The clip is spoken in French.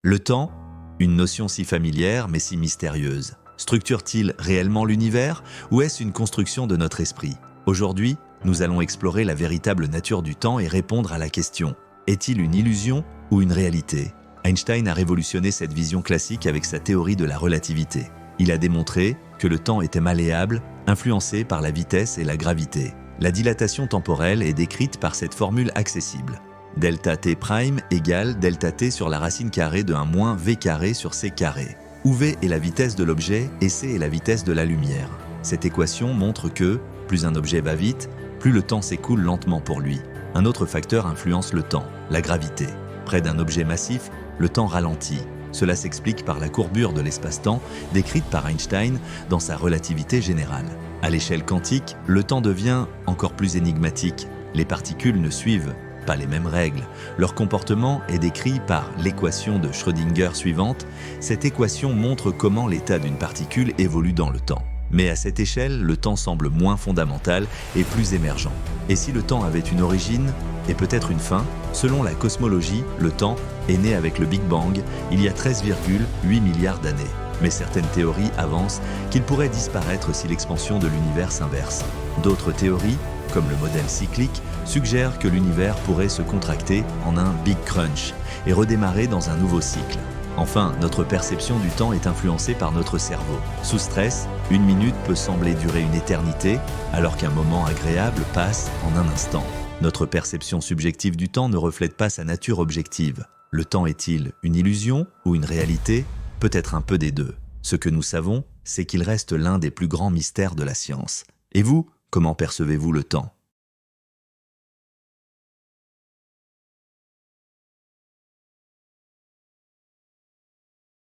Le temps, une notion si familière mais si mystérieuse. Structure-t-il réellement l'univers ou est-ce une construction de notre esprit? Aujourd'hui, nous allons explorer la véritable nature du temps et répondre à la question: est-il une illusion ou une réalité? Einstein a révolutionné cette vision classique avec sa théorie de la relativité. Il a démontré que le temps était malléable, influencé par la vitesse et la gravité. La dilatation temporelle est décrite par cette formule accessible. Delta t prime égale delta t sur la racine carrée de 1 moins v carré sur c carré, où v est la vitesse de l'objet et c est la vitesse de la lumière. Cette équation montre que, plus un objet va vite, plus le temps s'écoule lentement pour lui. Un autre facteur influence le temps, la gravité. Près d'un objet massif, le temps ralentit. Cela s'explique par la courbure de l'espace-temps décrite par Einstein dans sa relativité générale. À l'échelle quantique, le temps devient encore plus énigmatique. Les particules ne suivent pas les mêmes règles. Leur comportement est décrit par l'équation de Schrödinger suivante. Cette équation montre comment l'état d'une particule évolue dans le temps. Mais à cette échelle, le temps semble moins fondamental et plus émergent. Et si le temps avait une origine et peut-être une fin, selon la cosmologie, le temps est né avec le Big Bang il y a 13,8 milliards d'années. Mais certaines théories avancent qu'il pourrait disparaître si l'expansion de l'univers s'inverse. D'autres théories, comme le modèle cyclique, suggèrent que l'univers pourrait se contracter en un Big Crunch et redémarrer dans un nouveau cycle. Enfin, notre perception du temps est influencée par notre cerveau. Sous stress, une minute peut sembler durer une éternité, alors qu'un moment agréable passe en un instant. Notre perception subjective du temps ne reflète pas sa nature objective. Le temps est-il une illusion ou une réalité? Peut-être un peu des deux. Ce que nous savons, c'est qu'il reste l'un des plus grands mystères de la science. Et vous, comment percevez-vous le temps?